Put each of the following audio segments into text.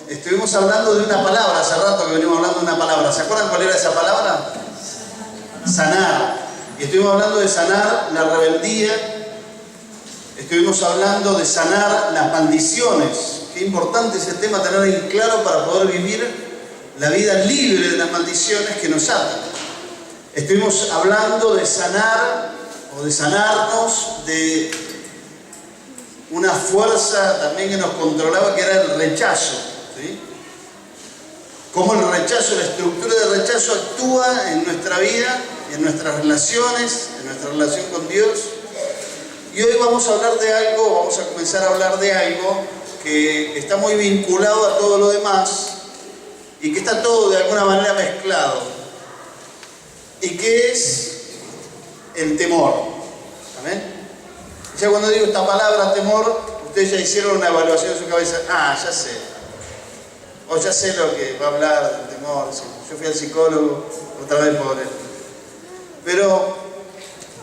estuvimos hablando de una palabra, hace rato que venimos hablando de una palabra. ¿Se acuerdan cuál era esa palabra? Sanar. Y estuvimos hablando de sanar la rebeldía, estuvimos hablando de sanar las maldiciones. Qué importante es el tema, tener en claro para poder vivir la vida libre de las maldiciones que nos atan. Estuvimos hablando de sanar o de sanarnos de una fuerza también que nos controlaba, que era el rechazo, ¿sí? Cómo el rechazo, la estructura de rechazo actúa en nuestra vida, en nuestras relaciones, en nuestra relación con Dios. Y hoy vamos a hablar de algo, vamos a comenzar a hablar de algo que está muy vinculado a todo lo demás y que está todo de alguna manera mezclado, y que es el temor. ¿Amén? Ya cuando digo esta palabra temor, ustedes ya hicieron una evaluación en su cabeza. Ah, ya sé. O ya sé lo que va a hablar del temor. Yo fui al psicólogo otra vez por él. Pero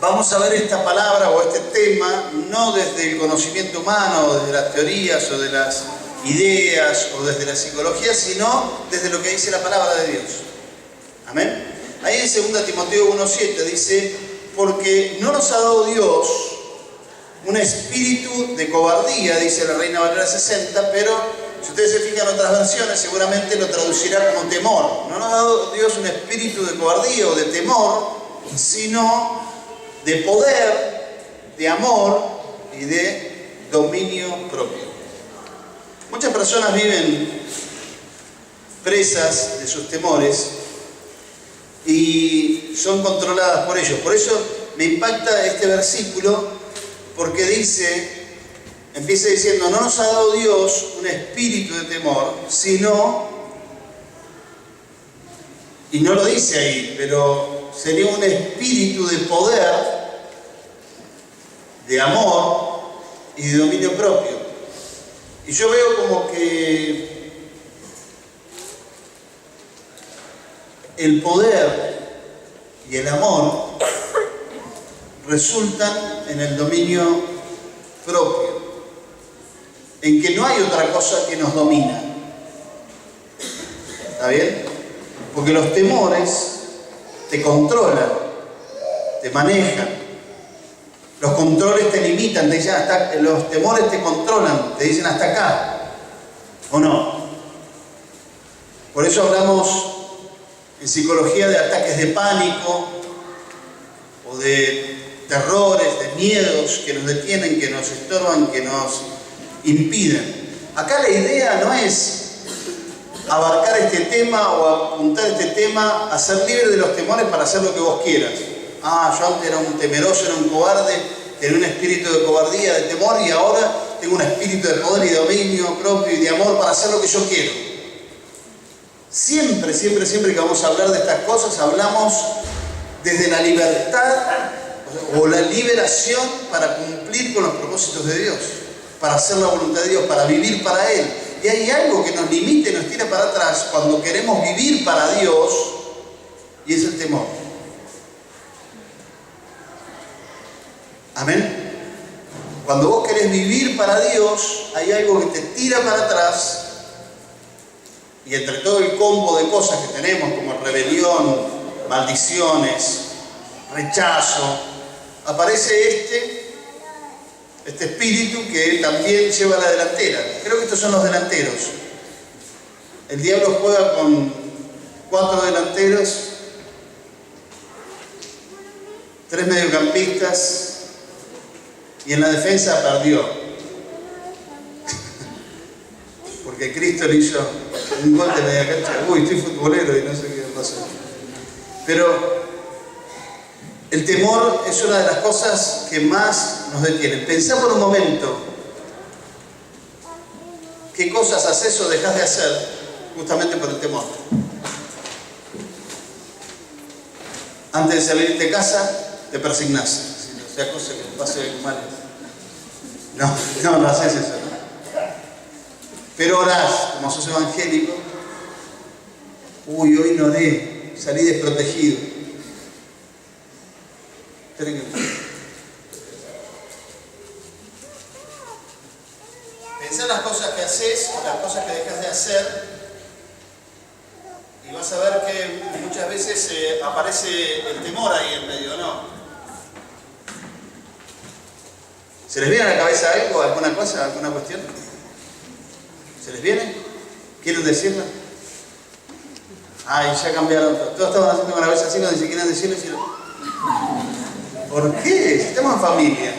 vamos a ver esta palabra o este tema no desde el conocimiento humano, o desde las teorías, o de las ideas, o desde la psicología, sino desde lo que dice la palabra de Dios. Amén. Ahí en 2 Timoteo 1:7 dice: porque no nos ha dado Dios un espíritu de cobardía, dice la Reina Valera 60, pero si ustedes se fijan en otras versiones, seguramente lo traducirá como temor. No nos ha dado Dios un espíritu de cobardía o de temor, sino de poder, de amor y de dominio propio. Muchas personas viven presas de sus temores y son controladas por ellos. Por eso me impacta este versículo, porque empieza diciendo: no nos ha dado Dios un espíritu de temor, sino, y no lo dice ahí, pero sería un espíritu de poder, de amor y de dominio propio. Y yo veo como que el poder y el amor resultan en el dominio propio, en que no hay otra cosa que nos domina. ¿Está bien? Porque los temores te controlan, te manejan. Los controles te limitan, te dicen los temores te controlan, te dicen hasta acá. ¿O no? Por eso hablamos en psicología de ataques de pánico o de terrores, de miedos que nos detienen, que nos estorban, que nos impiden. Acá la idea no es abarcar este tema o apuntar este tema a ser libre de los temores para hacer lo que vos quieras. Ah, yo antes era un temeroso, era un cobarde, tenía un espíritu de cobardía, de temor, y ahora tengo un espíritu de poder y de dominio propio y de amor para hacer lo que yo quiero. Siempre que vamos a hablar de estas cosas, hablamos desde la libertad o la liberación para cumplir con los propósitos de Dios, para hacer la voluntad de Dios, para vivir para Él. Y hay algo que nos limita y nos tira para atrás cuando queremos vivir para Dios, y es el temor. Amén. Cuando vos querés vivir para Dios, hay algo que te tira para atrás, y entre todo el combo de cosas que tenemos, como rebelión, maldiciones, rechazo, aparece este espíritu que también lleva la delantera. Creo que estos son los delanteros. El diablo juega con 4 delanteros, 3 mediocampistas, y en la defensa perdió. Porque Cristo le hizo un gol de media cancha. Uy, estoy futbolero y no sé qué pasó. Pero el temor es una de las cosas que más nos detienen. Pensá por un momento qué cosas haces o dejás de hacer justamente por el temor. Antes de salir de casa, te persignás. Si no sea cosa que pase algo mal. No haces eso, ¿no? Pero orás, como sos evangélico. Uy, hoy no oré, salí desprotegido. Esperen que... Pensá en las cosas que haces o las cosas que dejas de hacer y vas a ver que muchas veces aparece el temor ahí en medio, ¿no? ¿Se les viene a la cabeza algo, alguna cosa, alguna cuestión? ¿Se les viene? ¿Quieren decirla? Ay, ya cambiaron todo. Todos estaban haciendo con la cabeza así, no ni siquiera decirlo. ¿Por qué? Si estamos en familia.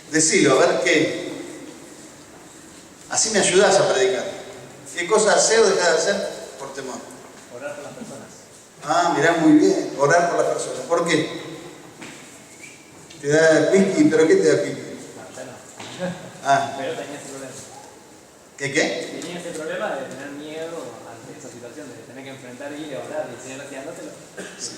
Decilo, a ver qué. Así me ayudás a predicar. ¿Qué cosa hacer o dejar de hacer? Por temor. Orar por las personas. Ah, mirá, muy bien. Orar por las personas. ¿Por qué? ¿Te da whisky? ¿Pero qué te da whisky? Ah. Pero tenía ese problema. ¿Qué? Tenía ese problema de tener miedo ante esa situación, de tener que enfrentar y ir a orar y Señor haciéndotelo. Sí.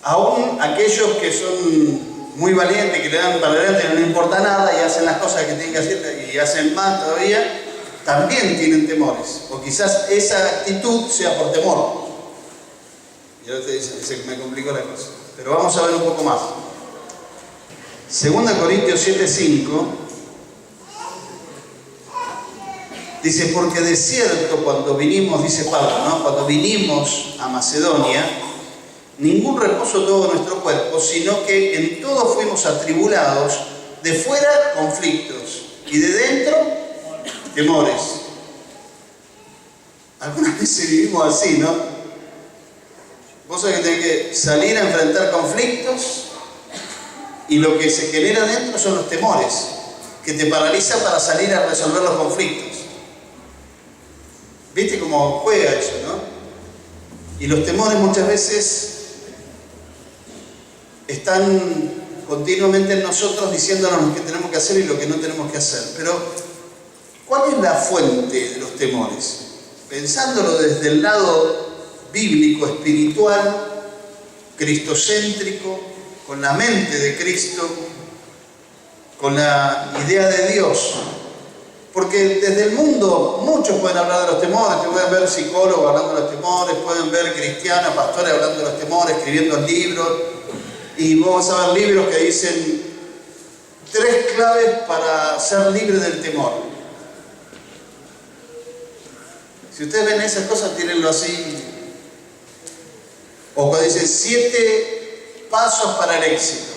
Aún aquellos que son muy valientes, que le dan para adelante y no importa nada y hacen las cosas que tienen que hacer y hacen más todavía, también tienen temores. O quizás esa actitud sea por temor. Y ahora te dice que me complicó la cosa. Pero vamos a ver un poco más. 2 Corintios 7:5 dice, porque de cierto cuando vinimos, dice Pablo, ¿no? Cuando vinimos a Macedonia, ningún reposo tuvo nuestro cuerpo, sino que en todo fuimos atribulados, de fuera conflictos y de dentro temores. Algunas veces vivimos así, ¿no? Vos sabés que tenés que salir a enfrentar conflictos y lo que se genera dentro son los temores, que te paralizan para salir a resolver los conflictos. ¿Viste cómo juega eso, no? Y los temores muchas veces están continuamente en nosotros diciéndonos lo que tenemos que hacer y lo que no tenemos que hacer. Pero, ¿cuál es la fuente de los temores? Pensándolo desde el lado bíblico, espiritual, cristocéntrico, con la mente de Cristo, con la idea de Dios. Porque desde el mundo muchos pueden hablar de los temores, pueden ver psicólogos hablando de los temores, pueden ver cristianos, pastores hablando de los temores, escribiendo libros. Y vamos a ver libros que dicen 3 claves para ser libre del temor. Si ustedes ven esas cosas, tírenlo así. O cuando dicen 7 pasos para el éxito.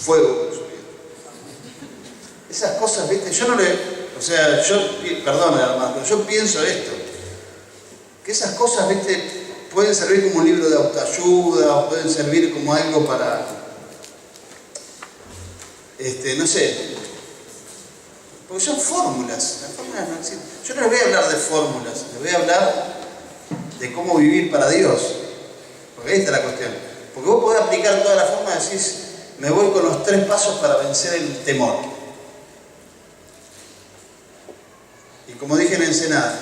Fuego. Esas cosas, ¿viste? Yo no le... O sea, perdón, hermano, pero yo pienso esto. Que esas cosas, ¿viste? Pueden servir como un libro de autoayuda, o pueden servir como algo para, no sé, porque son fórmulas. Las fórmulas no existen. Yo no les voy a hablar de fórmulas, les voy a hablar de cómo vivir para Dios. Porque ahí está la cuestión. Porque vos podés aplicar toda la forma y decís, me voy con los 3 pasos para vencer el temor. Y como dije en Ensenada,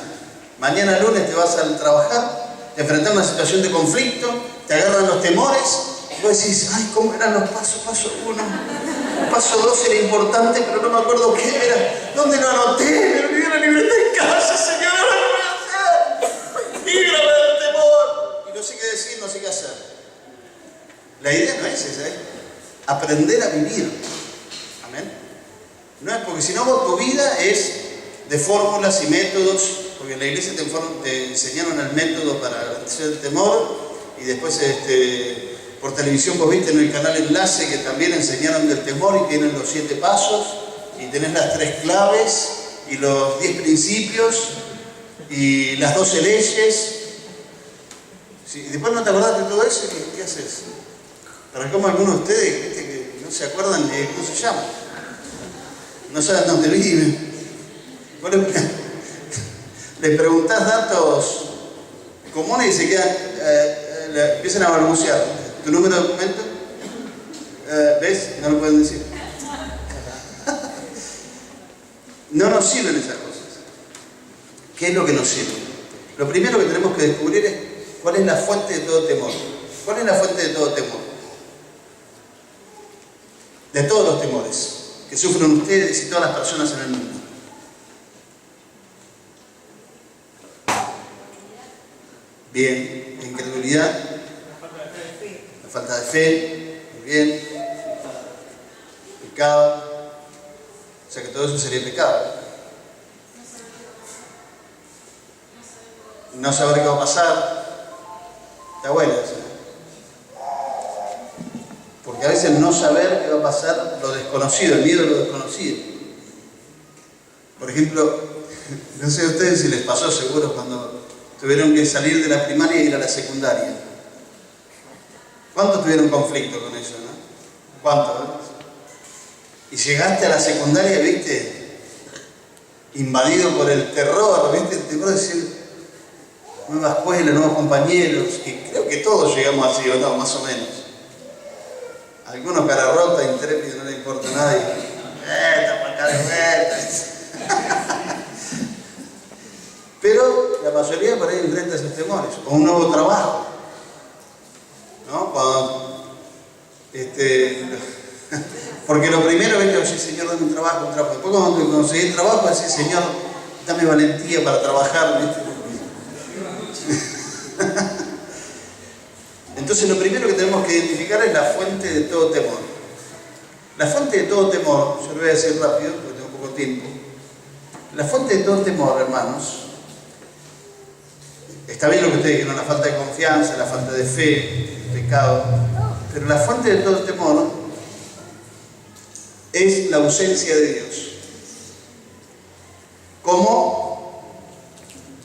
mañana lunes te vas a trabajar, te enfrentas a una situación de conflicto, te agarran los temores, y vos decís, ay, ¿cómo eran los pasos? Paso 1, paso 2 era importante, pero no me acuerdo qué era. ¿Dónde lo anoté? Me olvidé la libreta en casa, Señor, ¿qué voy a hacer? Líbrame del temor. Y no sé qué decir, no sé qué hacer. La idea no es esa, ¿eh? Aprender a vivir. Amén. No es porque si no, tu vida es de fórmulas y métodos, porque en la iglesia te enseñaron el método para garantizar el temor, y después por televisión vos viste en el canal Enlace que también enseñaron del temor y tienen los 7 pasos, y tenés las 3 claves, y los 10 principios, y las 12 leyes. Sí, y después no te acordás de todo eso, ¿qué haces? Para como algunos de ustedes, ¿viste? Que no se acuerdan de cómo se llama, no saben dónde viven. Bueno, le preguntás datos comunes y se quedan, empiezan a balbucear. ¿Tu número de documento? ¿Ves? No lo pueden decir. No nos sirven esas cosas. ¿Qué es lo que nos sirve? Lo primero que tenemos que descubrir es cuál es la fuente de todo temor. ¿Cuál es la fuente de todo temor? De todos los temores que sufren ustedes y todas las personas en el mundo. Bien, la incredulidad, la falta de fe, muy bien. pecado. O sea que todo eso sería pecado. No saber qué va a pasar. Está buena esa. Porque a veces no saber qué va a pasar, lo desconocido, el miedo a lo desconocido. Por ejemplo, no sé a ustedes si les pasó seguro cuando tuvieron que salir de la primaria e ir a la secundaria. ¿Cuántos tuvieron conflicto con eso, no? ¿Cuántos? Y llegaste a la secundaria, viste, invadido por el terror, viste, te puedo decir, nueva escuela, nuevos compañeros, y creo que todos llegamos así, ¿o no? Más o menos. Algunos cara rota, intrépido, no le importa a nadie. Está para acá de vuelta. Pero la mayoría por ahí enfrenta esos temores. O un nuevo trabajo. ¿No? Porque lo primero es que decir, Señor, dame un trabajo, un trabajo. Después cuando conseguí el trabajo, decir, Señor, dame valentía para trabajar. ¿Viste? Entonces lo primero que tenemos que identificar es la fuente de todo temor. La fuente de todo temor, yo lo voy a decir rápido porque tengo poco tiempo. La fuente de todo temor, hermanos, está bien lo que ustedes dijeron, la falta de confianza, la falta de fe, el pecado, pero la fuente de todo temor es la ausencia de Dios. Como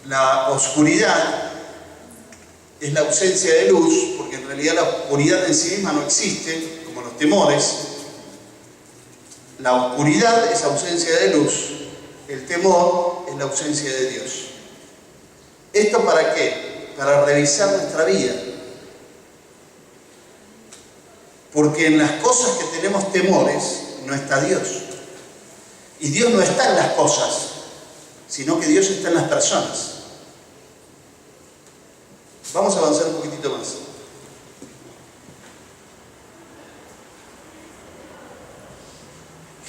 la oscuridad es la ausencia de luz, porque en realidad la oscuridad en sí misma no existe, como los temores. La oscuridad es ausencia de luz, el temor es la ausencia de Dios. ¿Esto para qué? Para revisar nuestra vida. Porque en las cosas que tenemos temores no está Dios. Y Dios no está en las cosas, sino que Dios está en las personas. Vamos a avanzar un poquitito más.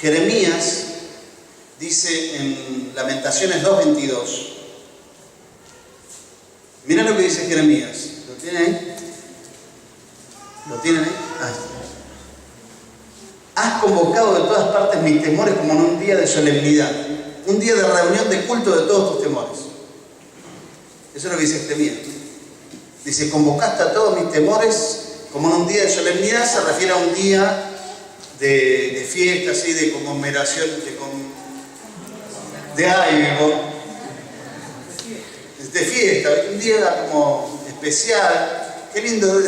Jeremías dice en Lamentaciones 2:22. Mirá lo que dice Jeremías. ¿Lo tienen ahí? ¿Lo tienen ahí? Ah, has convocado de todas partes mis temores como en un día de solemnidad. Un día de reunión de culto de todos tus temores. Eso es lo que dice Jeremías. Dice, convocaste a todos mis temores como en un día de solemnidad, se refiere a un día de fiesta, así, de conmemoración, de algo, de fiesta, un día como especial, qué lindo,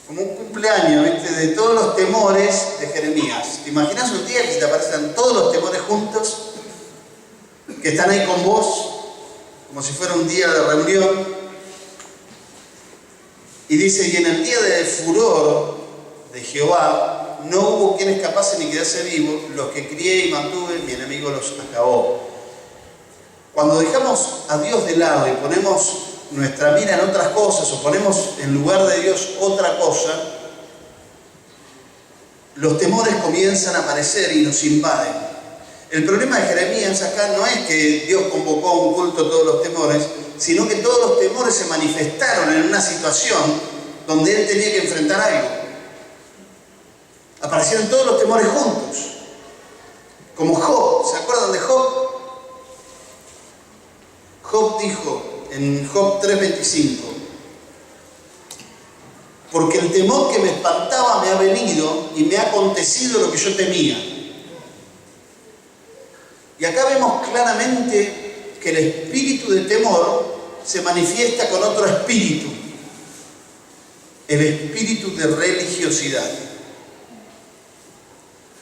como un cumpleaños, ¿viste? De todos los temores de Jeremías. ¿Te imaginas un día que se te aparecen todos los temores juntos, que están ahí con vos, como si fuera un día de reunión? Y dice, y en el día del furor de Jehová no hubo quien escapase ni quedase vivo, los que crié y mantuve, mi enemigo los acabó. Cuando dejamos a Dios de lado y ponemos nuestra mira en otras cosas, o ponemos en lugar de Dios otra cosa, los temores comienzan a aparecer y nos invaden. El problema de Jeremías acá no es que Dios convocó a un culto todos los temores, sino que todos los temores se manifestaron en una situación donde él tenía que enfrentar algo. Aparecieron todos los temores juntos. Como Job, ¿se acuerdan de Job? Job dijo en Job 3:25, porque el temor que me espantaba me ha venido y me ha acontecido lo que yo temía. Y acá vemos claramente que el espíritu de temor se manifiesta con otro espíritu, el espíritu de religiosidad.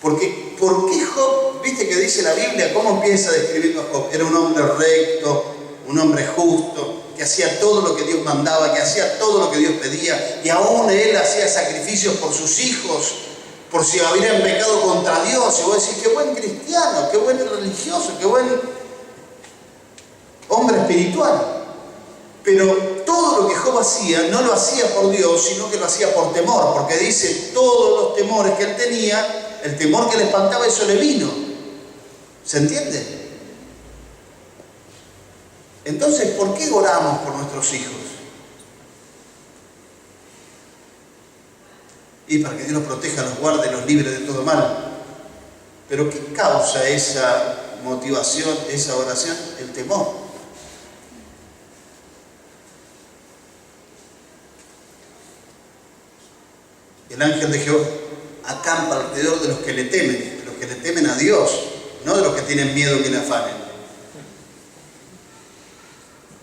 Porque, ¿por qué Job? ¿Viste que dice la Biblia? ¿Cómo empieza describiendo a Job? Era un hombre recto, un hombre justo, que hacía todo lo que Dios mandaba, que hacía todo lo que Dios pedía, y aún él hacía sacrificios por sus hijos, por si habrían pecado contra Dios. Y vos decís, qué buen cristiano, qué buen religioso, qué buen hombre espiritual. Pero todo lo que Job hacía, no lo hacía por Dios, sino que lo hacía por temor, porque dice, todos los temores que él tenía, el temor que le espantaba, eso le vino. ¿Se entiende? Entonces, ¿por qué oramos por nuestros hijos? Y para que Dios los proteja, los guarde, los libre de todo mal. Pero ¿qué causa esa motivación, esa oración? El temor. El ángel de Jehová acampa alrededor de los que le temen a Dios, no de los que tienen miedo que le afanen.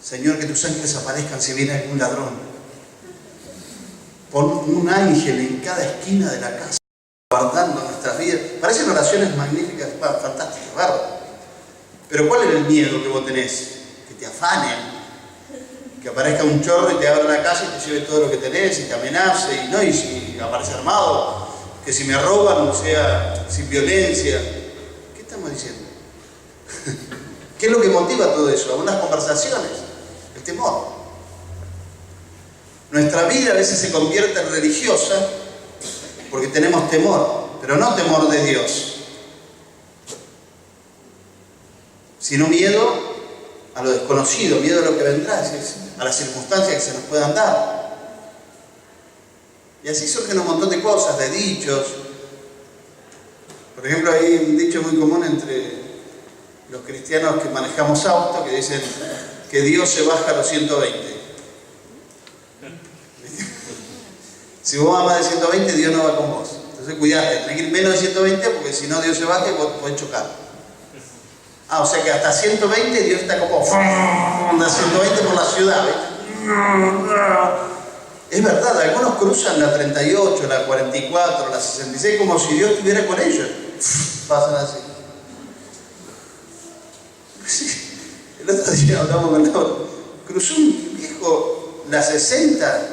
Señor, que tus ángeles aparezcan si viene algún ladrón. Pon un ángel en cada esquina de la casa, guardando nuestras vidas. Parecen oraciones magníficas, fantásticas, ¿verdad? Pero ¿cuál es el miedo que vos tenés? Que te afanen, que aparezca un chorro y te abra la casa y te lleve todo lo que tenés y te amenace, y si aparece armado, que si me roban, sea sin violencia. ¿Qué estamos diciendo? ¿Qué es lo que motiva todo eso? Algunas conversaciones, el temor. Nuestra vida a veces se convierte en religiosa porque tenemos temor, pero no temor de Dios, sino miedo a lo desconocido, miedo a lo que vendrá, a las circunstancias que se nos puedan dar. Y así surgen un montón de cosas, de dichos. Por ejemplo, hay un dicho muy común entre los cristianos que manejamos auto, que dicen que Dios se baja a los 120. Si vos vas más de 120, Dios no va con vos. Entonces cuidate, tenés que ir menos de 120 porque si no Dios se baja y vos podés chocar. O sea que hasta 120 Dios está como anda 120 por la ciudad, ¿ves? Es verdad, algunos cruzan la 38, la 44, la 66 como si Dios estuviera con ellos. Pasan así. El otro día hablamos con Laura. Cruzó un viejo la 60,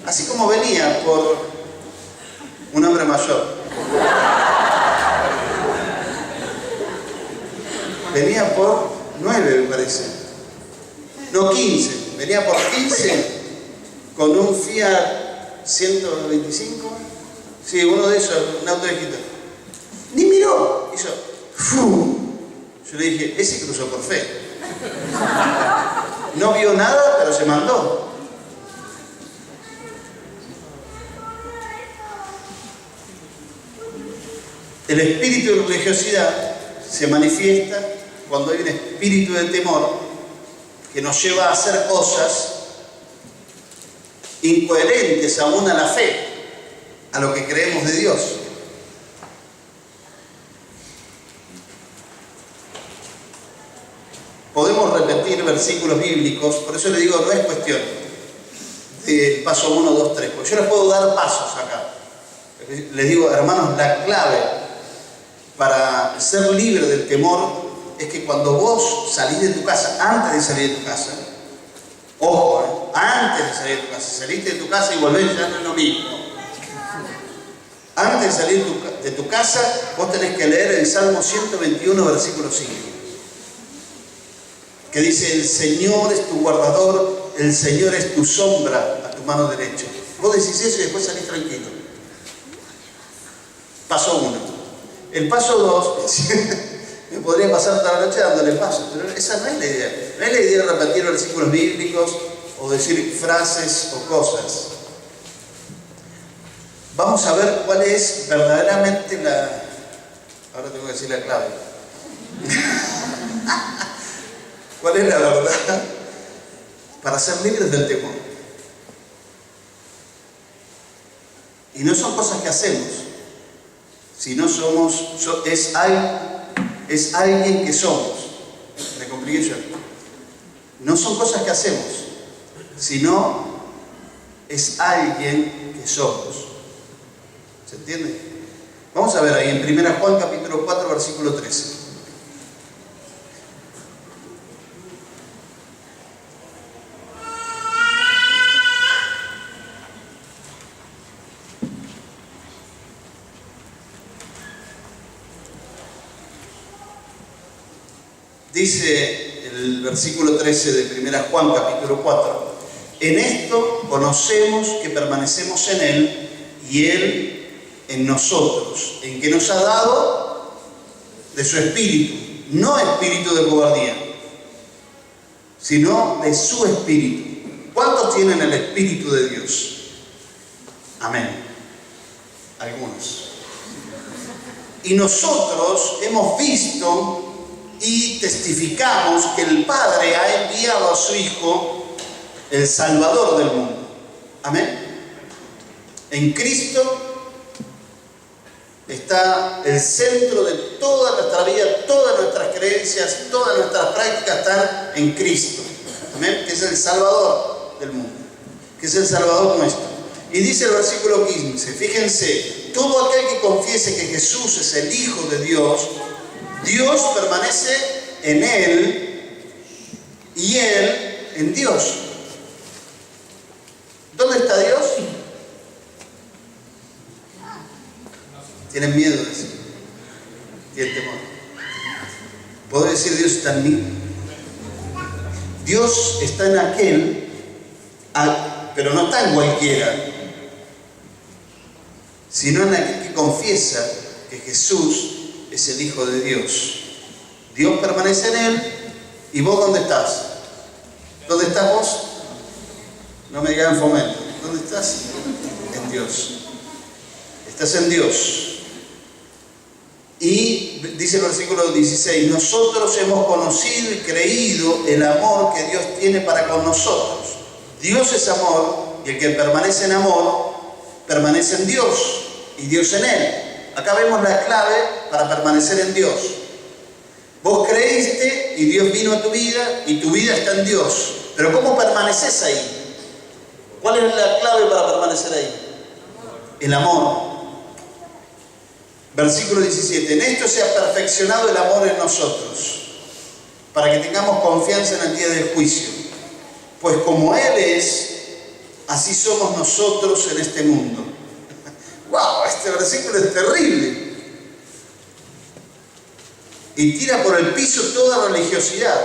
así como venía por un hombre mayor. Venía por 9, me parece. No, 15. Venía por 15 con un Fiat 125. Sí, uno de esos, un auto viejito. Ni miró. Hizo. ¡Fu! Yo le dije, ese cruzó por fe. No vio nada, pero se mandó. El espíritu de religiosidad se manifiesta cuando hay un espíritu de temor que nos lleva a hacer cosas incoherentes aún a la fe, a lo que creemos de Dios. Podemos repetir versículos bíblicos, por eso le digo, no es cuestión de paso 1, 2, 3, porque yo les puedo dar pasos acá. Les digo, hermanos, la clave para ser libre del temor es que cuando vos salís de tu casa, antes de salir de tu casa, ojo, antes de salir de tu casa, saliste de tu casa y volvés, ya no es lo mismo. Antes de salir de tu casa, vos tenés que leer el Salmo 121, versículo 5, que dice, el Señor es tu guardador, el Señor es tu sombra a tu mano derecha. Vos decís eso y después salís tranquilo. Paso 1. El paso 2, me podría pasar toda la noche dándole pasos, pero esa no es la idea. No es la idea de repetir versículos bíblicos o decir frases o cosas. Vamos a ver cuál es verdaderamente la... Ahora tengo que decir la clave. ¿Cuál es la verdad para ser libres del temor? Y no son cosas que hacemos, sino es alguien que somos. Me compliqué yo. No son cosas que hacemos, sino es alguien que somos. ¿Se entiende? Vamos a ver ahí en 1 Juan capítulo 4, versículo 13. Dice el versículo 13 de 1 Juan capítulo 4, en esto conocemos que permanecemos en Él y Él en nosotros, en que nos ha dado de su espíritu, no espíritu de cobardía, sino de su espíritu. ¿Cuántos tienen el espíritu de Dios? Amén. Algunos. Y nosotros hemos visto y testificamos que el Padre ha enviado a su Hijo, el Salvador del mundo. Amén. En Cristo está el centro de toda nuestra vida, todas nuestras creencias, todas nuestras prácticas están en Cristo. Amén. Que es el Salvador del mundo, que es el Salvador nuestro. Y dice el versículo 15, fíjense, todo aquel que confiese que Jesús es el Hijo de Dios, Dios permanece en él y él en Dios. ¿Dónde está Dios? Tienen miedo de eso. Tienen temor. ¿Puedo decir Dios está en mí? Dios está en aquel, pero no está en cualquiera, sino en aquel que confiesa que Jesús es el Hijo de Dios. Dios permanece en él. ¿Y vos dónde estás? ¿Dónde estás vos? No me digan fomento. ¿Dónde estás? En Dios. Estás en Dios. Y dice el versículo 16, nosotros hemos conocido y creído el amor que Dios tiene para con nosotros. Dios es amor, y el que permanece en amor, permanece en Dios, y Dios en él. Acá vemos la clave para permanecer en Dios. Vos creíste, y Dios vino a tu vida, y tu vida está en Dios. Pero ¿cómo permaneces ahí? ¿Cuál es la clave para permanecer ahí? El amor. Versículo 17, en esto se ha perfeccionado el amor en nosotros, para que tengamos confianza en el día del juicio. Pues como Él es, así somos nosotros en este mundo. ¡Wow! Este versículo es terrible. Y tira por el piso toda religiosidad.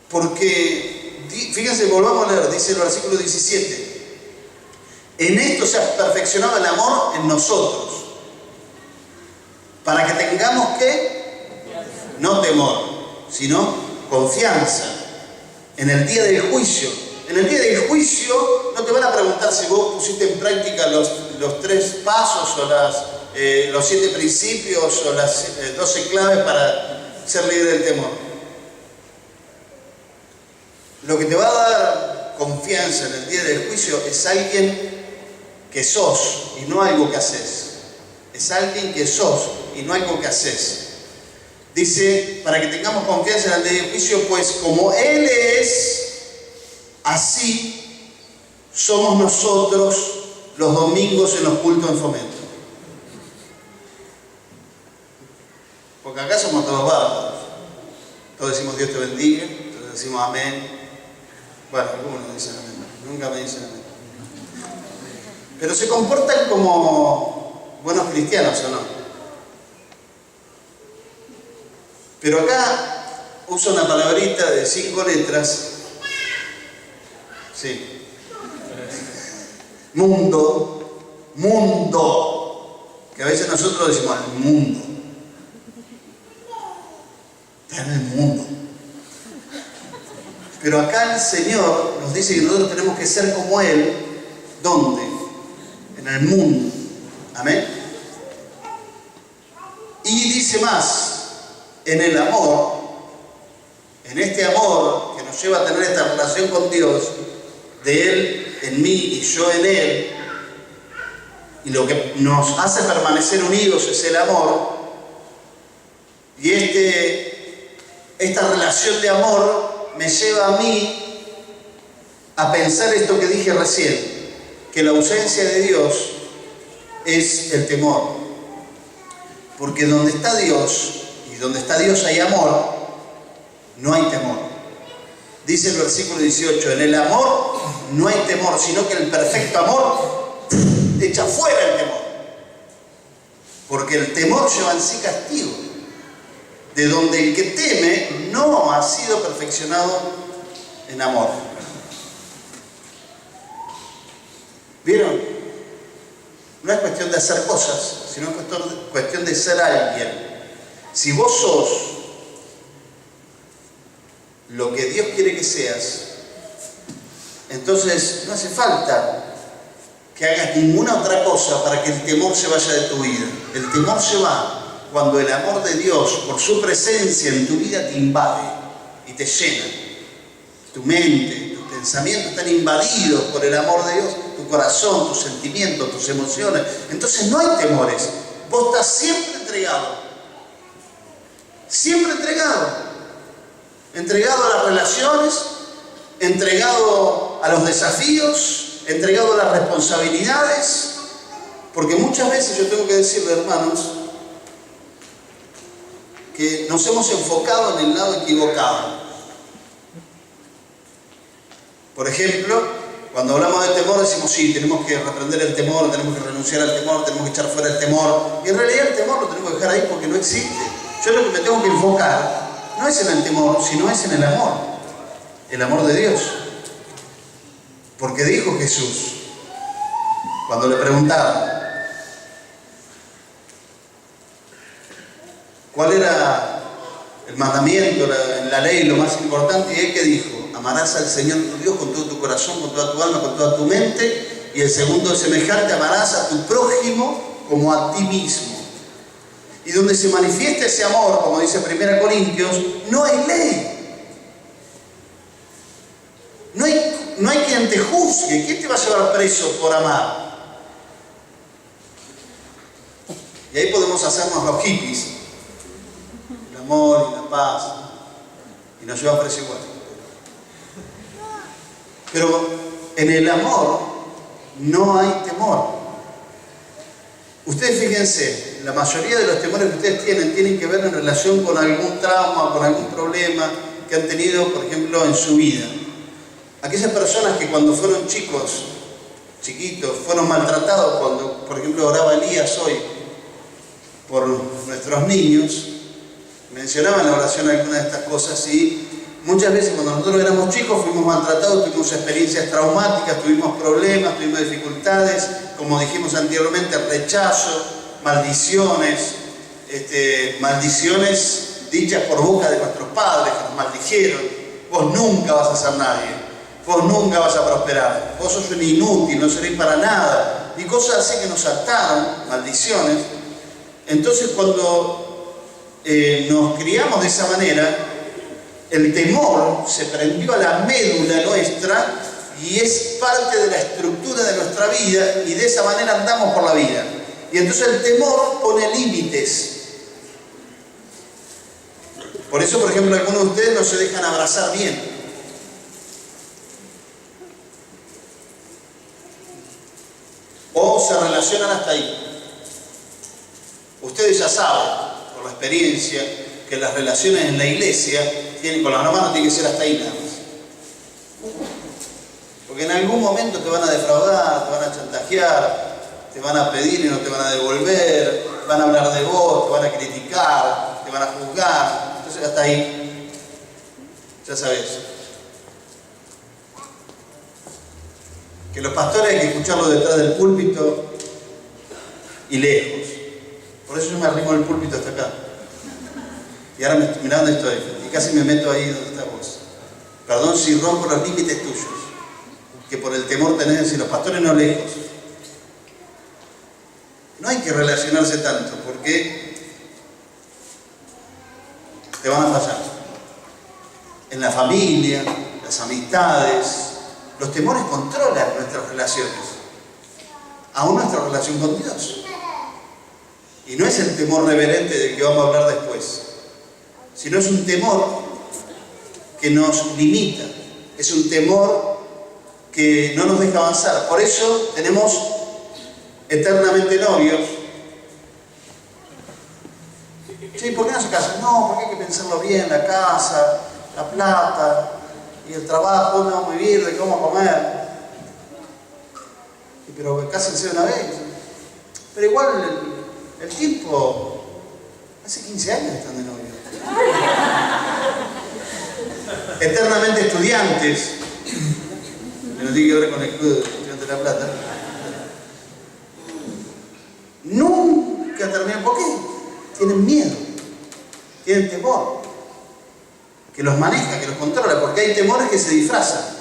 Porque, fíjense, volvamos a leer, dice el versículo 17. En esto se ha perfeccionado el amor en nosotros, para que tengamos ¿qué? No temor, sino confianza en el día del juicio. En el día del juicio no te van a preguntar si vos pusiste en práctica los 3 pasos o los 7 principios o las 12 claves para ser libre del temor. Lo que te va a dar confianza en el día del juicio es alguien que sos y no algo que haces. Es alguien que sos y no algo que haces. Dice, para que tengamos confianza en el día del juicio, pues como Él es, así somos nosotros los domingos en los cultos en Fomento. Porque acá somos todos bárbaros. Todos decimos Dios te bendiga, todos decimos amén. Bueno, algunos dicen amén, nunca me dicen amén. Pero se comportan como buenos cristianos, ¿o no? Pero acá usa una palabrita de 5 letras. Sí. Mundo. Que a veces nosotros decimos el mundo. Está en el mundo. Pero acá el Señor nos dice que nosotros tenemos que ser como Él. ¿Dónde? En el mundo. Amén. Y dice más, en el amor, en este amor que nos lleva a tener esta relación con Dios, de Él en mí y yo en Él, y lo que nos hace permanecer unidos es el amor, y esta relación de amor me lleva a mí a pensar esto que dije recién, que la ausencia de Dios es el temor. Porque donde está Dios, y donde está Dios hay amor, no hay temor. Dice el versículo 18, en el amor no hay temor, sino que el perfecto amor echa fuera el temor. Porque el temor lleva en sí castigo, de donde el que teme no ha sido perfeccionado en amor. ¿Vieron? No es cuestión de hacer cosas, sino es cuestión de ser alguien. Si vos sos lo que Dios quiere que seas, entonces no hace falta que hagas ninguna otra cosa para que el temor se vaya de tu vida. El temor se va cuando el amor de Dios, por su presencia en tu vida, te invade y te llena. Tu mente, tus pensamientos están invadidos por el amor de Dios, tu corazón, tus sentimientos, tus emociones. Entonces no hay temores. Vos estás siempre entregado. Siempre entregado. Entregado a las relaciones, entregado a los desafíos, entregado a las responsabilidades, porque muchas veces yo tengo que decirle, hermanos, que nos hemos enfocado en el lado equivocado. Por ejemplo, cuando hablamos de temor decimos, sí, tenemos que reprender el temor, tenemos que renunciar al temor, tenemos que echar fuera el temor, y en realidad el temor lo tenemos que dejar ahí porque no existe. Yo lo que me tengo que enfocar no es en el temor, sino es en el amor de Dios. Porque dijo Jesús, cuando le preguntaban cuál era el mandamiento, la ley, lo más importante, y él que dijo, amarás al Señor tu Dios con todo tu corazón, con toda tu alma, con toda tu mente, y el segundo semejante, amarás a tu prójimo como a ti mismo. Y donde se manifiesta ese amor, como dice 1 Corintios, no hay ley. No hay quien te juzgue. ¿Quién te va a llevar preso por amar? Y ahí podemos hacernos los hippies. El amor y la paz. Y nos llevan preso igual. Pero en el amor no hay temor. Ustedes fíjense, la mayoría de los temores que ustedes tienen que ver en relación con algún trauma, con algún problema que han tenido, por ejemplo, en su vida. Aquellas personas que cuando fueron chiquitos, fueron maltratados, cuando, por ejemplo, oraba Elías hoy por nuestros niños, mencionaban en la oración algunas de estas cosas y muchas veces cuando nosotros éramos chicos fuimos maltratados, tuvimos experiencias traumáticas, tuvimos problemas, tuvimos dificultades, como dijimos anteriormente, rechazo, maldiciones dichas por boca de nuestros padres que nos maldijeron. Vos nunca vas a ser nadie. Vos nunca vas a prosperar, vos sos un inútil, no servís para nada, y cosas así que nos ataron, maldiciones. Entonces cuando nos criamos de esa manera, el temor se prendió a la médula nuestra y es parte de la estructura de nuestra vida y de esa manera andamos por la vida. Y entonces el temor pone límites. Por eso, por ejemplo, algunos de ustedes no se dejan abrazar bien. O se relacionan hasta ahí. Ustedes ya saben, por la experiencia, que las relaciones en la iglesia con las hermanos tienen que ser hasta ahí nada más. Porque en algún momento te van a defraudar, te van a chantajear, te van a pedir y no te van a devolver, van a hablar de vos, te van a criticar, te van a juzgar. Entonces hasta ahí, ya sabes. Que los pastores hay que escucharlos detrás del púlpito y lejos. Por eso yo me arrimo del púlpito hasta acá. Y ahora mirá dónde estoy. Y casi me meto ahí donde estás vos. Perdón si rompo los límites tuyos. Que por el temor tenés de decir los pastores no lejos. No hay que relacionarse tanto porque te van a fallar. En la familia, las amistades. Los temores controlan nuestras relaciones, aún nuestra relación con Dios. Y no es el temor reverente del que vamos a hablar después, sino es un temor que nos limita, es un temor que no nos deja avanzar. Por eso tenemos eternamente novios. Sí, ¿por qué no se casan? No, porque hay que pensarlo bien, la casa, la plata y el trabajo, no vamos a vivir, de qué vamos a comer. Pero cásense una vez. Pero igual el tiempo, hace 15 años están de novio. Eternamente estudiantes. Que no tiene que ver con el club de estudiantes de La Plata. Nunca terminan. ¿Por qué? Tienen miedo, tienen temor, que los maneja, que los controla, porque hay temores que se disfrazan.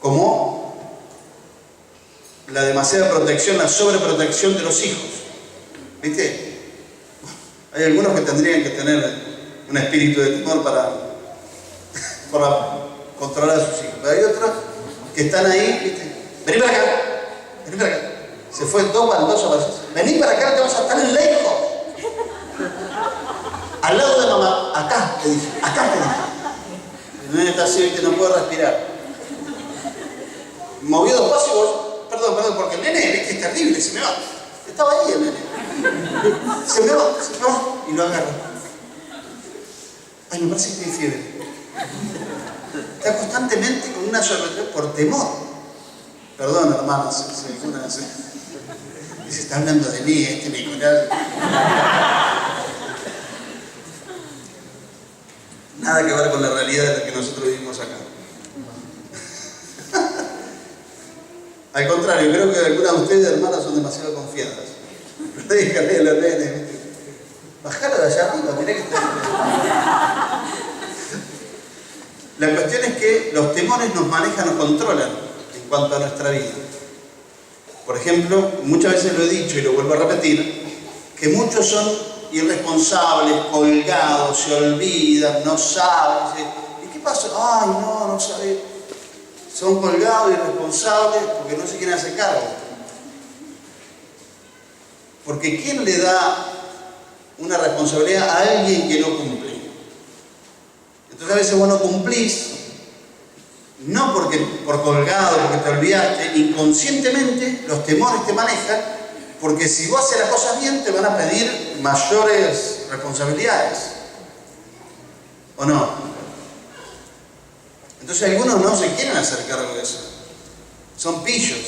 Como la demasiada protección, la sobreprotección de los hijos. ¿Viste? Hay algunos que tendrían que tener un espíritu de temor para controlar a sus hijos. Pero hay otros que están ahí, ¿viste? Vení para acá, vení para acá. Se fue dos baldosas para decir, vení para acá, te vas a estar lejos. Al lado de mamá, acá, te dije, acá te dije. El nene está así, ¿viste? No puede respirar. Movió dos pasos y vos, perdón, porque el nene, ¿viste? Es terrible, se me va. Estaba ahí el nene. Se me va, y lo agarra. Ay, me parece que tiene fiebre. Está constantemente con una sobreprotección por temor. Perdón, hermanos, si alguna vez se está hablando de mí, Nicolás. Nada que ver con la realidad de la que nosotros vivimos acá. Al contrario, creo que algunas de ustedes, hermanas, son demasiado confiadas. Déjale a los nenes. Bajalo de allá arriba, mirá que está. La cuestión es que los temores nos manejan o controlan en cuanto a nuestra vida. Por ejemplo, muchas veces lo he dicho y lo vuelvo a repetir, que muchos son irresponsables, colgados, se olvidan, no saben. ¿Y qué pasó? Ay, no sabe. Son colgados, irresponsables, porque no se quieren hacer cargo. Porque ¿quién le da una responsabilidad a alguien que no cumple? Entonces a veces vos no cumplís, no por colgado, porque te olvidaste, inconscientemente los temores te manejan, porque si vos haces las cosas bien te van a pedir mayores responsabilidades. ¿O no? Entonces algunos no se quieren hacer cargo de eso. Son pillos,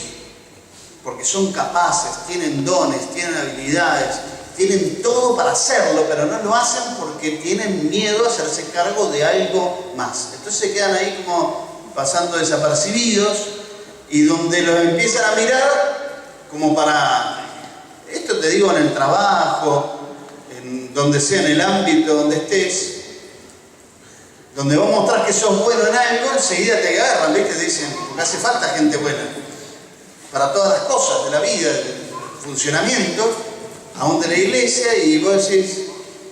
porque son capaces, tienen dones, tienen habilidades, tienen todo para hacerlo, pero no lo hacen porque tienen miedo a hacerse cargo de algo más. Entonces se quedan ahí como pasando desapercibidos y donde los empiezan a mirar como para, esto te digo en el trabajo, en donde sea, en el ámbito donde estés, donde vos mostrás que sos bueno en algo, enseguida te agarran, ¿viste? Te dicen, porque hace falta gente buena para todas las cosas de la vida, del funcionamiento, aún de la iglesia, y vos decís,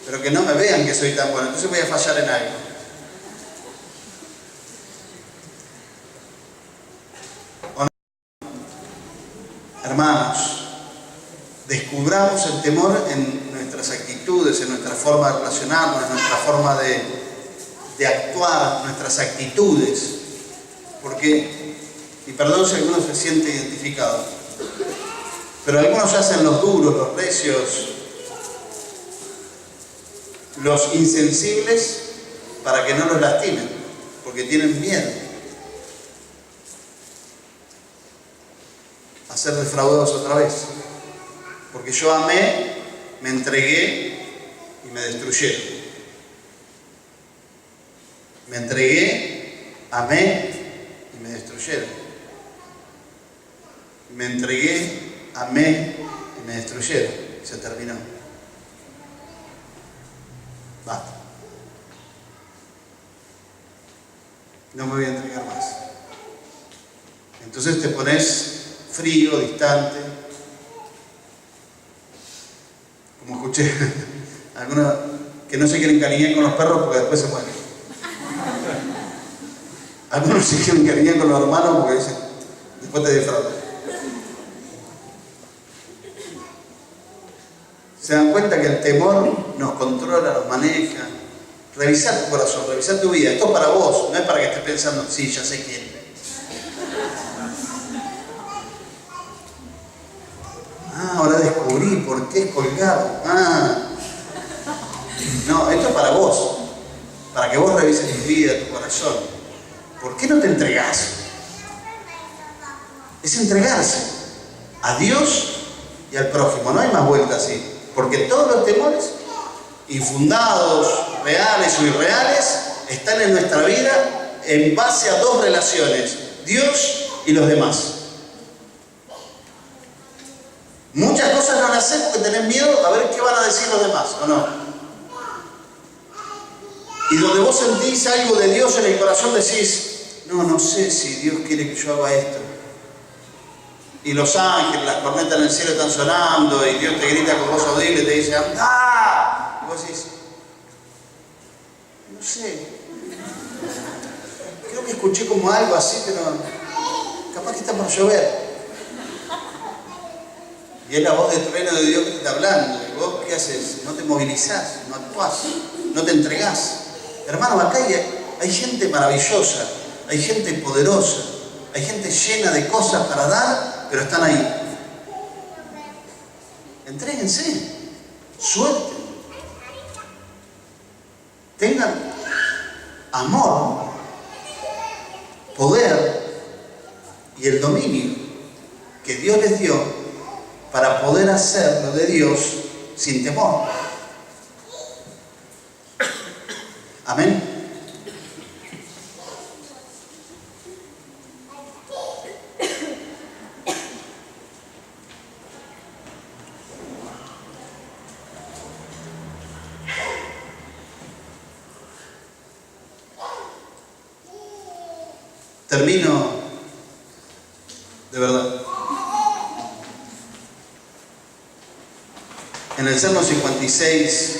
pero que no me vean que soy tan bueno, entonces voy a fallar en algo. ¿O no? Hermanos, descubramos el temor en nuestras actitudes, en nuestra forma de relacionarnos, en nuestra forma de actuar, nuestras actitudes, porque, y perdón si alguno se siente identificado, pero algunos se hacen los duros, los recios, los insensibles para que no los lastimen, porque tienen miedo a ser defraudados otra vez. Porque yo amé, me entregué y me destruyeron. Me entregué, amé y me destruyeron. Me entregué, amé y me destruyeron. Se terminó. Basta. No me voy a entregar más. Entonces te pones frío, distante. Como escuché, algunos que no se quieren encariñar con los perros porque después se mueren. Algunos se quieren encariñar con los hermanos porque dicen, después te defraudan. ¿Se dan cuenta que el temor nos controla, nos maneja? Revisá tu corazón, revisá tu vida. Esto es para vos, no es para que estés pensando, sí, ya sé quién. Ahora descubrí por qué es colgado. No, esto es para vos. Para que vos revises tu vida, tu corazón. ¿Por qué no te entregás? Es entregarse a Dios y al prójimo. No hay más vuelta así. Porque todos los temores, infundados, reales o irreales, están en nuestra vida en base a dos relaciones: Dios y los demás. Muchas cosas no las haces porque tenés miedo a ver qué van a decir los demás, ¿o no? Y donde vos sentís algo de Dios en el corazón decís, no sé si Dios quiere que yo haga esto. y los ángeles, las cornetas en el cielo están sonando y Dios te grita con voz audible y te dice ¡anda! Y vos decís, no sé, creo que escuché como algo así, pero capaz que está por llover. Y es la voz de trueno de Dios que te está hablando. Y vos, ¿qué haces? No te movilizás, no actuás, no te entregás. Hermano, acá hay gente maravillosa, hay gente poderosa, hay gente llena de cosas para dar, pero están ahí. Entréguense, suelten, tengan amor, poder y el dominio que Dios les dio para poder hacer lo de Dios sin temor. Amén. Termino de verdad. En el Salmo 56,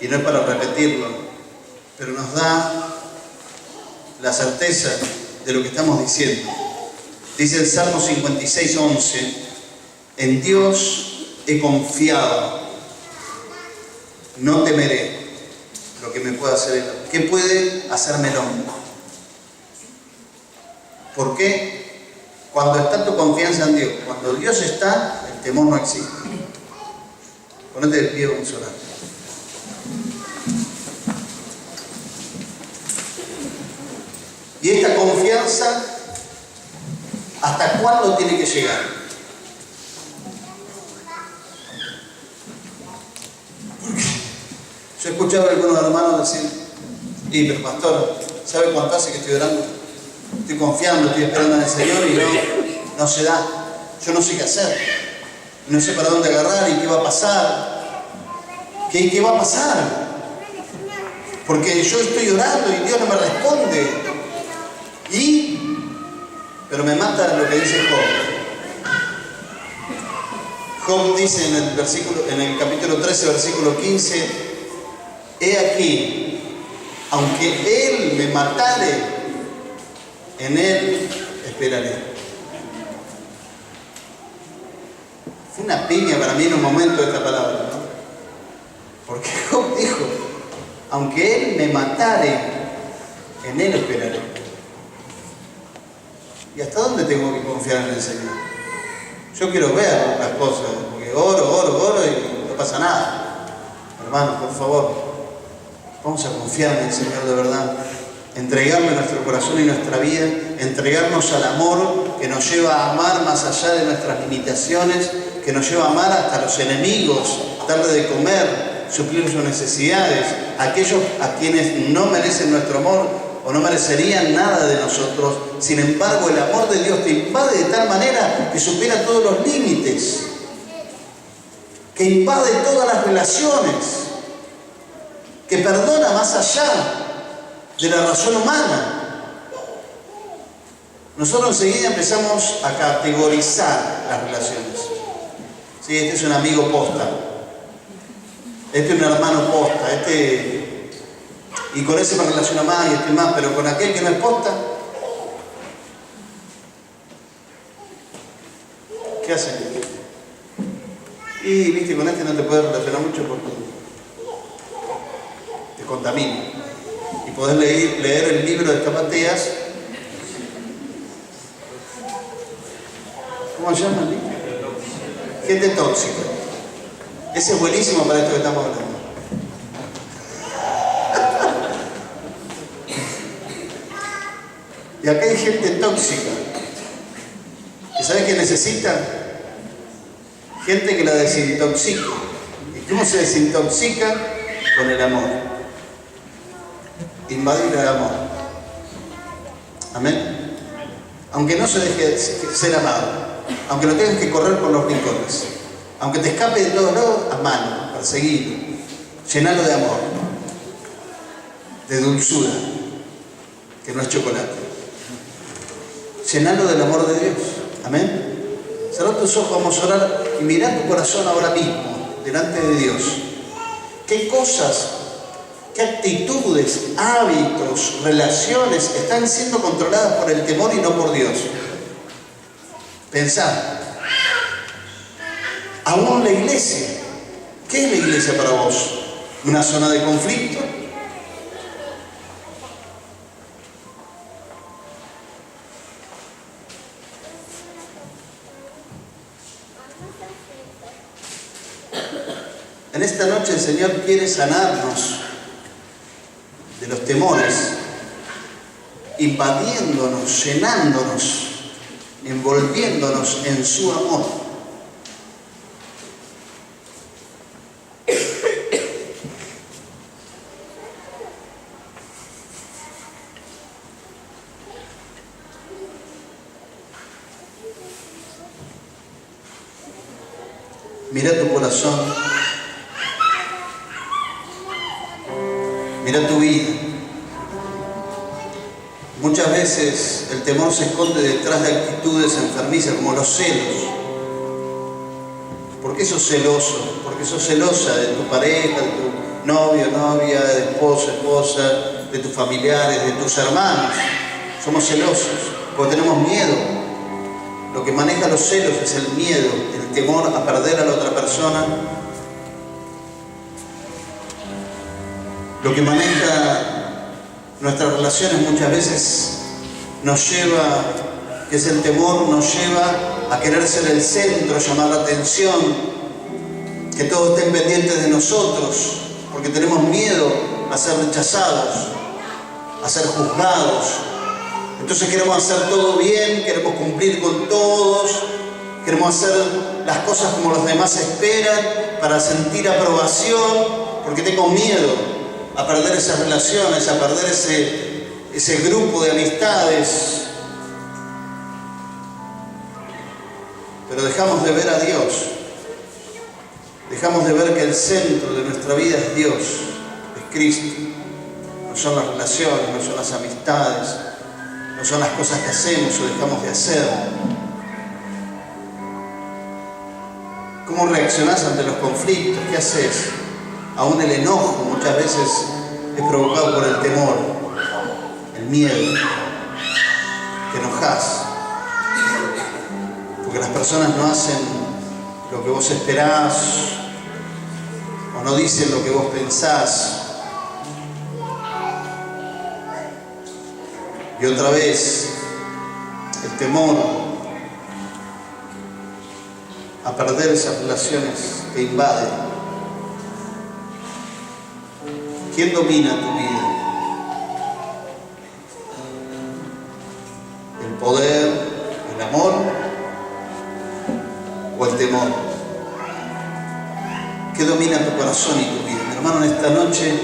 y no es para repetirlo, pero nos da la certeza de lo que estamos diciendo. Dice el Salmo 56, 11, en Dios he confiado, no temeré lo que me pueda hacer el hombre. ¿Qué puede hacerme el hombre? ¿Por qué? Cuando está tu confianza en Dios, cuando Dios está, el temor no existe. Ponete de pie, vamos a orar. Y esta confianza, ¿hasta cuándo tiene que llegar? Porque yo he escuchado a algunos hermanos decir, pero pastor, ¿sabe cuánto hace que estoy orando? Estoy confiando, estoy esperando en el Señor y no se da. Yo no sé qué hacer. No sé para dónde agarrar y qué va a pasar. ¿Qué va a pasar? Porque yo estoy orando y Dios no me responde. Pero me mata lo que dice Job. Job dice en el capítulo 13, versículo 15, he aquí, aunque Él me matare, en Él esperaré. Fue una piña para mí en un momento esta palabra, ¿no? Porque Job dijo, aunque Él me matare, en Él esperaré. ¿Y hasta dónde tengo que confiar en el Señor? Yo quiero ver las cosas, porque oro y no pasa nada. Hermanos, por favor, vamos a confiar en el Señor de verdad. Entregarle nuestro corazón y nuestra vida, entregarnos al amor que nos lleva a amar más allá de nuestras limitaciones, que nos lleva a amar hasta los enemigos, darle de comer, suplir sus necesidades, aquellos a quienes no merecen nuestro amor o no merecerían nada de nosotros. Sin embargo, el amor de Dios te invade de tal manera que supera todos los límites, que invade todas las relaciones, que perdona más allá de la razón humana. Nosotros enseguida empezamos a categorizar las relaciones. Sí, este es un amigo posta, este es un hermano posta, y con ese me relaciona más y este más, pero con aquel que no es posta, ¿qué hacen? Y viste, con este no te puedes relacionar mucho porque te contamina. Y podés leer el libro de Zapateas. ¿Cómo se llama el libro? Gente tóxica. Ese es buenísimo para esto que estamos hablando. Y acá hay gente tóxica. ¿Y sabes qué necesitan? Gente que la desintoxica. ¿Y cómo se desintoxica? Con el amor. Invadir el amor. Amén. Aunque no se deje ser amado, aunque lo tengas que correr por los rincones, aunque te escape de todos lados, amalo, perseguilo, llenalo de amor, de dulzura, que no es chocolate. Llenalo del amor de Dios. Amén. Cerrá tus ojos, vamos a orar y mirá tu corazón ahora mismo, delante de Dios. ¿Qué cosas, qué actitudes, hábitos, relaciones están siendo controladas por el temor y no por Dios? Pensá. Aún la iglesia. ¿Qué es la iglesia para vos? ¿Una zona de conflicto? En esta noche el Señor quiere sanarnos de los temores, invadiéndonos, llenándonos, envolviéndonos en su amor. Mira tu corazón, mira tu vida. Muchas veces el temor se esconde detrás de actitudes enfermizas como los celos. ¿Por qué sos celoso? ¿Por qué sos celosa de tu pareja, de tu novio, novia, de esposo, esposa, de tus familiares, de tus hermanos? Somos celosos porque tenemos miedo. Lo que maneja los celos es el miedo, el temor a perder a la otra persona. Lo que maneja nuestras relaciones muchas veces nos lleva, que es el temor, nos lleva a querer ser el centro, llamar la atención, que todos estén pendientes de nosotros, porque tenemos miedo a ser rechazados, a ser juzgados. Entonces queremos hacer todo bien, queremos cumplir con todos, queremos hacer las cosas como los demás esperan para sentir aprobación, porque tengo miedo a perder esas relaciones, a perder ese grupo de amistades. Pero dejamos de ver a Dios, dejamos de ver que el centro de nuestra vida es Dios, es Cristo. No son las relaciones, no son las amistades, no son las cosas que hacemos o dejamos de hacer. ¿Cómo reaccionás ante los conflictos? ¿Qué haces? Aún el enojo muchas veces es provocado por el temor, el miedo. Te enojás porque las personas no hacen lo que vos esperás o no dicen lo que vos pensás. Y otra vez, el temor a perder esas relaciones que invaden. ¿Quién domina tu vida? ¿El poder, el amor o el temor? ¿Qué domina tu corazón y tu vida? Mi hermano, en esta noche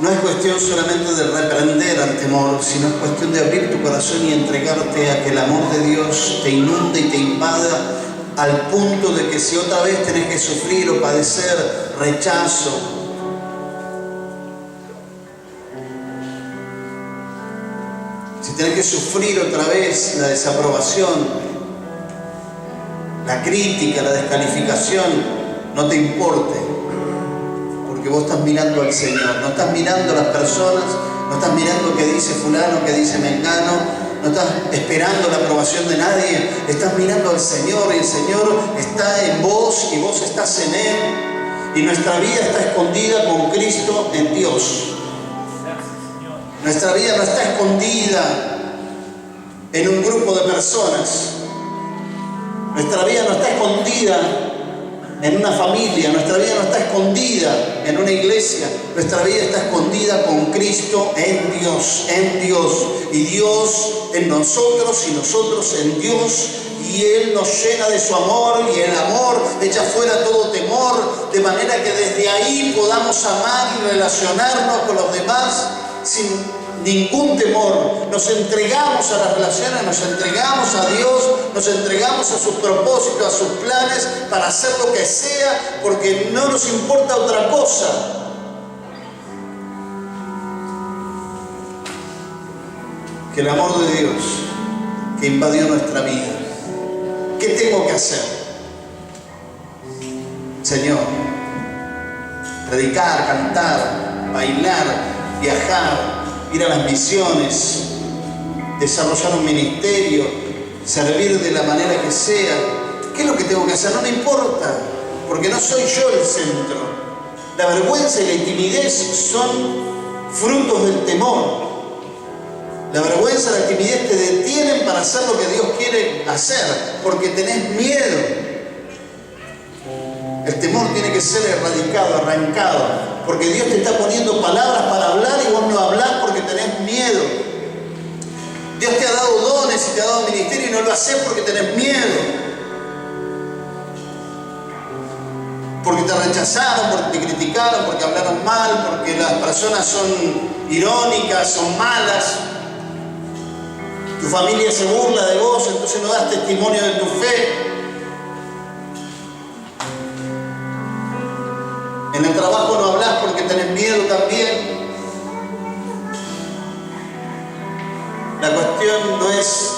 no es cuestión solamente de reprender al temor, sino es cuestión de abrir tu corazón y entregarte a que el amor de Dios te inunde y te invada al punto de que si otra vez tenés que sufrir o padecer rechazo, si tenés que sufrir otra vez la desaprobación, la crítica, la descalificación, no te importe. Porque vos estás mirando al Señor, no estás mirando a las personas, no estás mirando qué dice fulano, qué dice mengano, no estás esperando la aprobación de nadie, estás mirando al Señor y el Señor está en vos y vos estás en Él y nuestra vida está escondida con Cristo en Dios. Nuestra vida no está escondida en un grupo de personas, nuestra vida no está escondida en una familia, nuestra vida no está escondida en una iglesia, nuestra vida está escondida con Cristo en Dios, y Dios en nosotros y nosotros en Dios, y Él nos llena de su amor, y el amor echa fuera todo temor, de manera que desde ahí podamos amar y relacionarnos con los demás sin ningún temor. Nos entregamos a las relaciones, nos entregamos a Dios, nos entregamos a sus propósitos, a sus planes, para hacer lo que sea, porque no nos importa otra cosa. Que el amor de Dios que invadió nuestra vida ¿qué tengo que hacer? Señor, predicar, cantar, bailar, viajar, ir a las misiones, desarrollar un ministerio, servir de la manera que sea. ¿Qué es lo que tengo que hacer? No me importa, porque no soy yo el centro. La vergüenza y la timidez son frutos del temor. La vergüenza y la timidez te detienen para hacer lo que Dios quiere hacer, porque tenés miedo. El temor tiene que ser erradicado, arrancado, porque Dios te está poniendo palabras para hablar y vos no hablás porque tenés miedo. Dios te ha dado dones y te ha dado ministerio y no lo haces porque tenés miedo. Porque te rechazaron, porque te criticaron, porque hablaron mal, porque las personas son irónicas, son malas. Tu familia se burla de vos, entonces no das testimonio de tu fe. En el trabajo no hablas porque tenés miedo también. La cuestión no es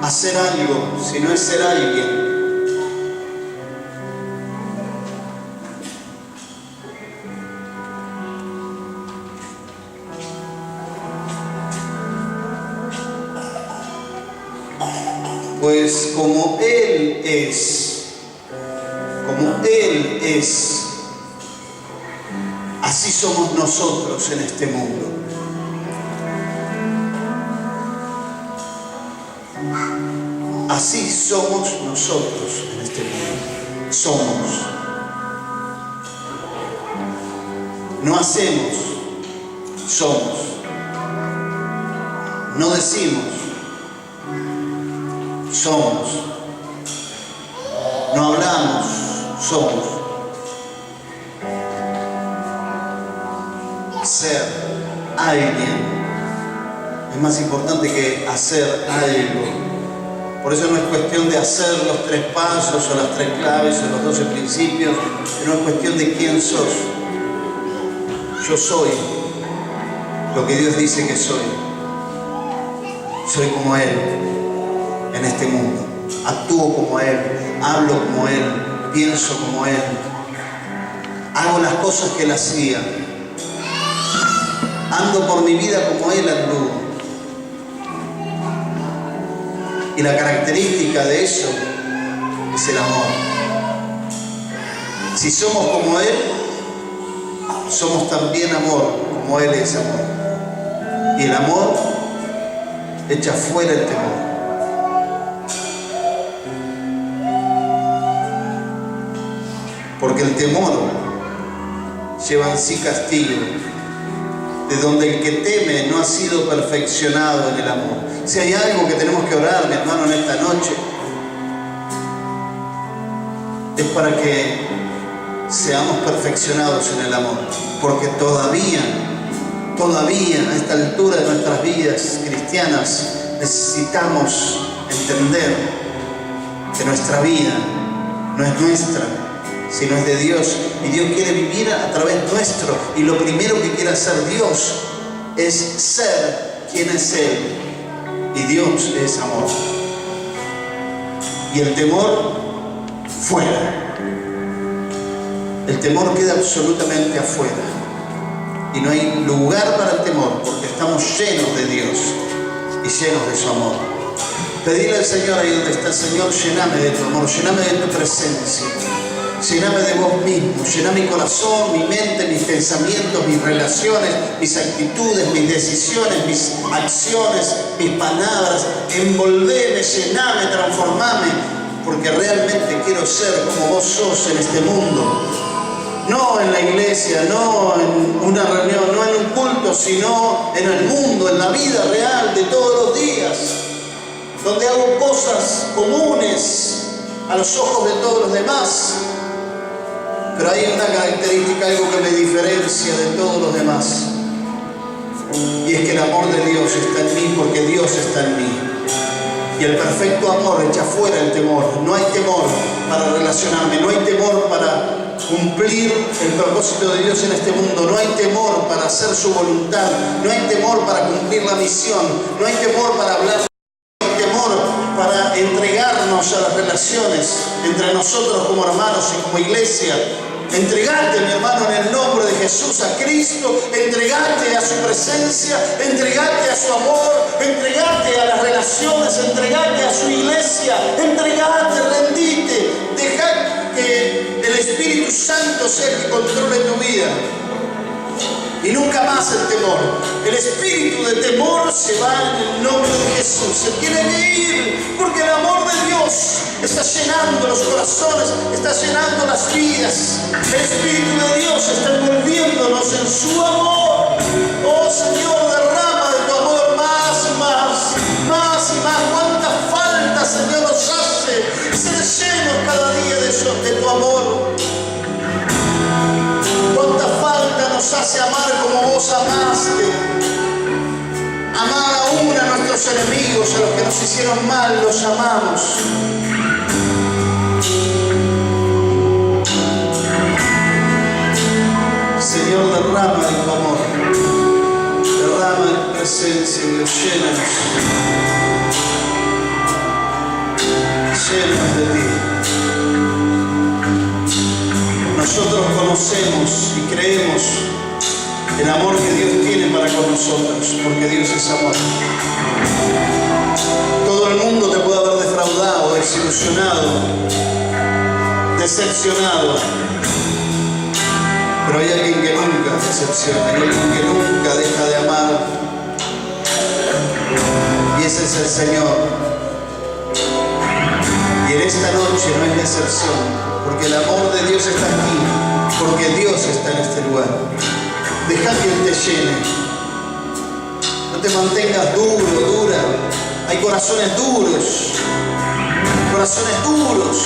hacer algo, sino es ser alguien. Pues como Él es, así somos nosotros en este mundo. Así somos nosotros en este mundo. Somos. No hacemos, somos. No decimos, somos. No hablamos, somos. Ser alguien es más importante que hacer algo. Por eso no es cuestión de hacer los 3 pasos o las 3 claves o los 12 principios, no es cuestión de quién sos. Yo soy lo que Dios dice que soy. Soy como Él en este mundo. Actúo como Él, hablo como Él, pienso como Él. Hago las cosas que Él hacía. Ando por mi vida como Él anduvo. Y la característica de eso es el amor. Si somos como Él, somos también amor, como Él es amor. Y el amor echa fuera el temor. Porque el temor lleva en sí castigo, de donde el que teme no ha sido perfeccionado en el amor. Si hay algo que tenemos que orar, mi hermano, en esta noche, es para que seamos perfeccionados en el amor. Porque todavía a esta altura de nuestras vidas cristianas, necesitamos entender que nuestra vida no es nuestra, sino es de Dios, y Dios quiere vivir a través nuestro, y lo primero que quiere hacer Dios es ser quien es Él, y Dios es amor. Y el temor fuera. El temor queda absolutamente afuera, y no hay lugar para el temor, porque estamos llenos de Dios y llenos de su amor. Pedirle al Señor ahí donde está: Señor, lléname de tu amor, lléname de tu presencia. Lléname de vos mismo, llená mi corazón, mi mente, mis pensamientos, mis relaciones, mis actitudes, mis decisiones, mis acciones, mis palabras. Envolveme, llename, transformame, porque realmente quiero ser como vos sos en este mundo. No en la iglesia, no en una reunión, no en un culto, sino en el mundo, en la vida real de todos los días, donde hago cosas comunes a los ojos de todos los demás. Pero hay una característica, algo que me diferencia de todos los demás. Y es que el amor de Dios está en mí, porque Dios está en mí. Y el perfecto amor echa fuera el temor. No hay temor para relacionarme, no hay temor para cumplir el propósito de Dios en este mundo. No hay temor para hacer su voluntad. No hay temor para cumplir la misión. No hay temor para hablar. No hay temor para entregarme sanarnos a las relaciones entre nosotros como hermanos y como iglesia. Entregate, mi hermano, en el nombre de Jesús a Cristo, entregate a su presencia, entregate a su amor, entregate a las relaciones, entregate a su iglesia, entregate, rendite, deja que el Espíritu Santo sea el que controle tu vida. Y nunca más el temor. El espíritu de temor se va en el nombre de Jesús. Se tiene que ir porque el amor de Dios está llenando los corazones, está llenando las vidas. El Espíritu de Dios está envolviéndonos en su amor. Oh Señor, derrama de tu amor más y más, más y más. Cuánta falta, Señor, nos hace ser llenos cada día de tu amor. Cuánta falta nos hace amar como vos amaste. Amar aún a nuestros enemigos, a los que nos hicieron mal, los amamos. Señor, derrama de tu amor, derrama de tu presencia y llénanos. Llénanos de ti. Nosotros conocemos y creemos el amor que Dios tiene para con nosotros, porque Dios es amor. Todo el mundo te puede haber defraudado, desilusionado, decepcionado, pero hay alguien que nunca decepciona, hay alguien que nunca deja de amar, y ese es el Señor. Y en esta noche no es la excepción, porque el amor de Dios está aquí, porque Dios está en este lugar. Deja que Él te llene. No te mantengas duro, dura. Hay corazones duros. Corazones duros.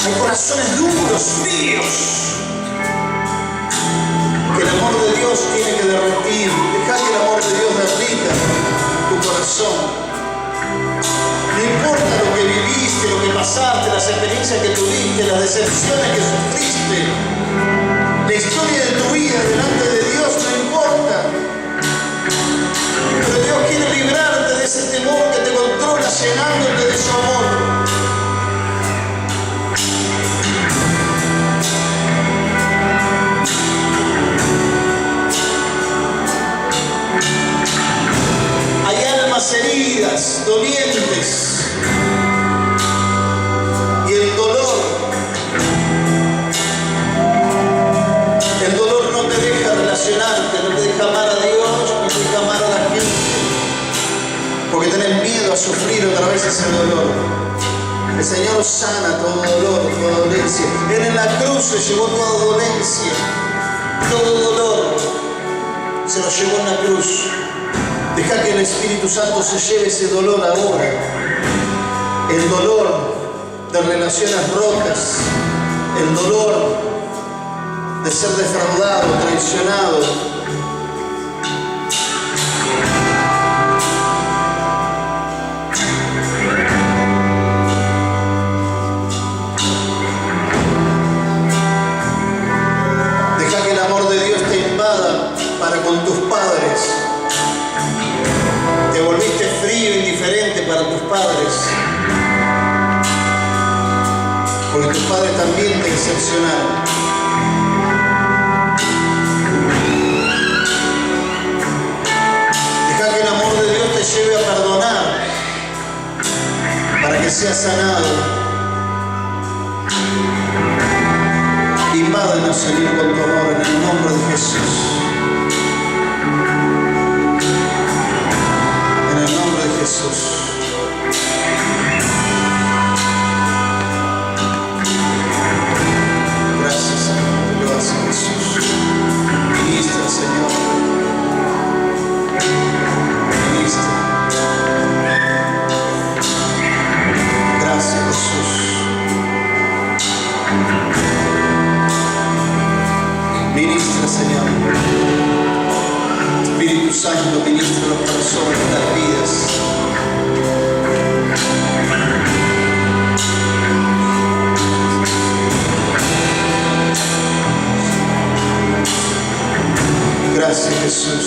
Hay corazones duros, fríos. Que el amor de Dios tiene que derretir. Deja que el amor de Dios derrita tu corazón. No importa lo que viviste, lo que pasaste, las experiencias que tuviste, las decepciones que sufriste, la historia de tu vida delante de Dios no importa. Pero Dios quiere librarte de ese temor que te controla, llenándote de su amor. Hay almas heridas, dolientes. Y el dolor no te deja relacionarte, no te deja amar a Dios, no te deja amar a la gente, porque tenés miedo a sufrir otra vez ese dolor. El Señor sana todo dolor, toda dolencia. Él en la cruz se llevó toda dolencia, todo dolor, se lo llevó en la cruz. Deja que el Espíritu Santo se lleve ese dolor ahora. El dolor de relaciones rotas, el dolor de ser defraudado, traicionado. Deja que el amor de Dios te invada para con tus padres. Te volviste frío e indiferente para tus padres, porque tus padres también te decepcionaron. Deja que el amor de Dios te lleve a perdonar para que seas sanado. Invádanos, Señor, con tu amor en el nombre de Jesús. En el nombre de Jesús. Gracias, Señor. Lo hace Jesús. Ministra, Señor. Ministra. Gracias, Jesús. Ministra, Señor. Espíritu Santo, ministra a las personas, las vidas. Gracias, Jesús.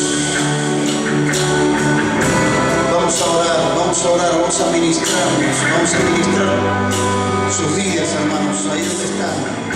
Vamos a orar, vamos a ministrarnos, vamos a ministrar. sus vidas, hermanos, ahí donde están.